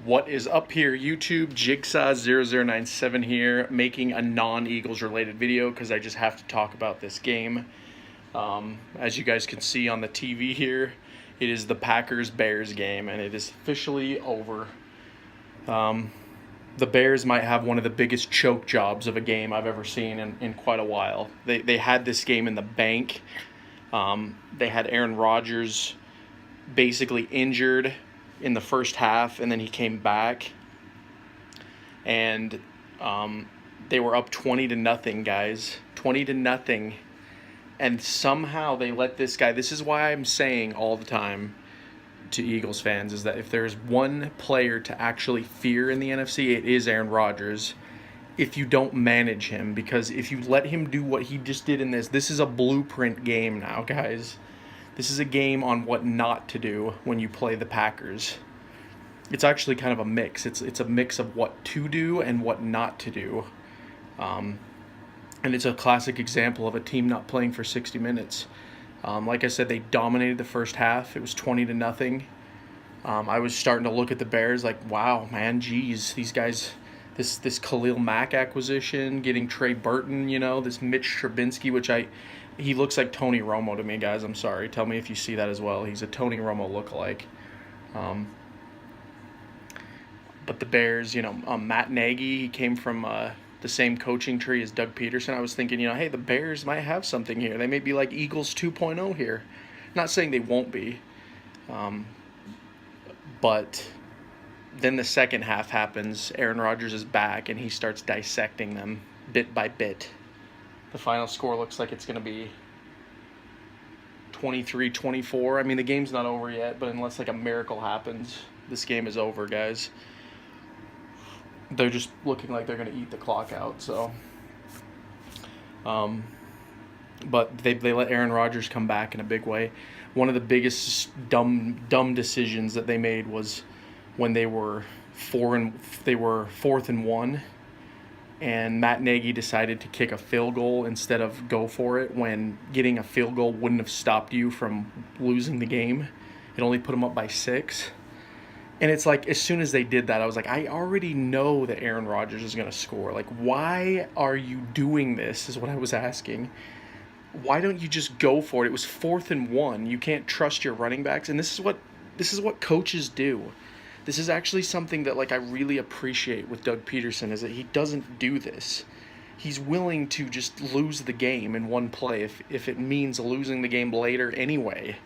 What is up here, YouTube? Jigsaw0097 here, making a non-Eagles related video because I just have to talk about this game. As you guys can see on the TV here, it is the Packers-Bears game, and it is officially over. The Bears might have one of the biggest choke jobs of a game I've ever seen in quite a while. They had this game in the bank. They had Aaron Rodgers basically injured in the first half, and then he came back, and they were up 20-0, guys, 20-0, and somehow they let this guy. This is why I'm saying all the time to Eagles fans is that if there's one player to actually fear in the NFC, it is Aaron Rodgers. If you don't manage him, because if you let him do what he just did in this is a blueprint game now, guys. This is a game on what not to do when you play the Packers. It's actually kind of a mix. It's a mix of what to do and what not to do. And it's a classic example of a team not playing for 60 minutes. Like I said, they dominated the first half. It was 20-0. I was starting to look at the Bears like, wow, man, geez, these guys, this Khalil Mack acquisition, getting Trey Burton, this Mitch Trubinsky, which he looks like Tony Romo to me, guys. I'm sorry. Tell me if you see that as well. He's a Tony Romo lookalike. But the Bears, Matt Nagy, he came from the same coaching tree as Doug Peterson. I was thinking, hey, the Bears might have something here. They may be like Eagles 2.0 here. Not saying they won't be. But then the second half happens. Aaron Rodgers is back, and he starts dissecting them bit by bit. The final score looks like it's going to be 23-24. I mean, the game's not over yet, but unless like a miracle happens, this game is over, guys. They're just looking like they're going to eat the clock out. So, but they let Aaron Rodgers come back in a big way. One of the biggest dumb decisions that they made was when they were 4th and 1, and Matt Nagy decided to kick a field goal instead of go for it, when getting a field goal wouldn't have stopped you from losing the game. It only put them up by 6. And it's like, as soon as they did that, I was like, I already know that Aaron Rodgers is going to score. Like, why are you doing this is what I was asking. Why don't you just go for it? It was 4th and 1. You can't trust your running backs. And this is what coaches do. This is actually something that I really appreciate with Doug Peterson, is that he doesn't do this. He's willing to just lose the game in one play if it means losing the game later anyway.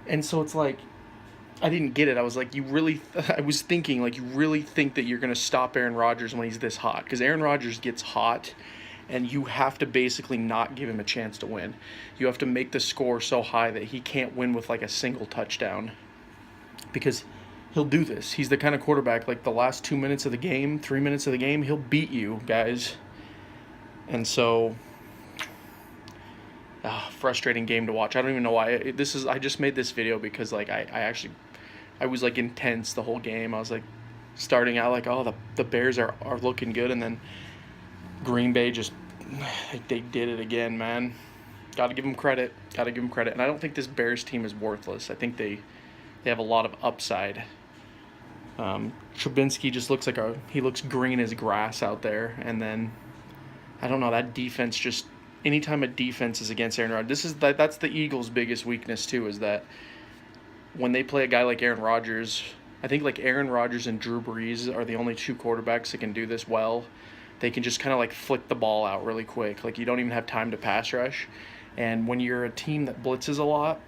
And so it's like, I didn't get it. I was like, I was thinking, you really think that you're going to stop Aaron Rodgers when he's this hot? Because Aaron Rodgers gets hot, and you have to basically not give him a chance to win. You have to make the score so high that he can't win with a single touchdown. Because he'll do this. He's the kind of quarterback, the last 2 minutes of the game, 3 minutes of the game, he'll beat you, guys. And so, frustrating game to watch. I don't even know why. I just made this video because, I was, intense the whole game. I was, starting out, the Bears are looking good, and then Green Bay just, they did it again, man. Got to give them credit. And I don't think this Bears team is worthless. I think they have a lot of upside. Trubinsky just looks he looks green as grass out there. And then, I don't know, that defense just, anytime a defense is against Aaron Rodgers, that's the Eagles' biggest weakness too, is that when they play a guy like Aaron Rodgers, I think Aaron Rodgers and Drew Brees are the only two quarterbacks that can do this well. They can just kind of flick the ball out really quick. You don't even have time to pass rush. And when you're a team that blitzes a lot,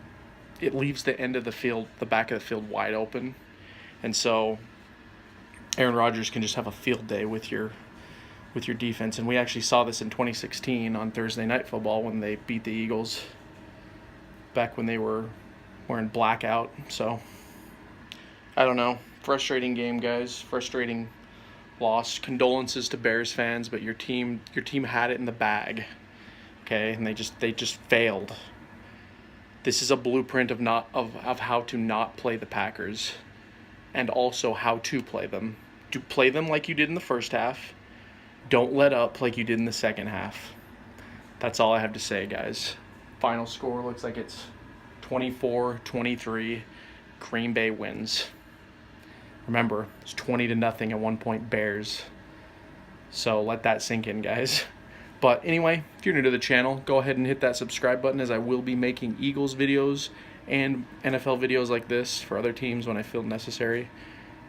it leaves the end of the field, the back of the field, wide open. And so Aaron Rodgers can just have a field day with your defense. And we actually saw this in 2016 on Thursday Night Football when they beat the Eagles back when they were in blackout. So, I don't know. Frustrating game, guys. Frustrating loss. Condolences to Bears fans, but your team had it in the bag. Okay? And they just failed. This is a blueprint of how to not play the Packers, and also how to play them. To play them like you did in the first half. Don't let up like you did in the second half. That's all I have to say, guys. Final score looks like it's 24-23. Green Bay wins. Remember, it's 20-0 at one point, Bears. So let that sink in, guys. But anyway, if you're new to the channel, go ahead and hit that subscribe button, as I will be making Eagles videos and NFL videos like this for other teams when I feel necessary.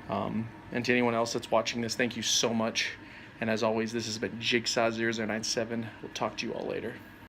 And to anyone else that's watching this, thank you so much. And as always, this has been Jigsaw0097. We'll talk to you all later.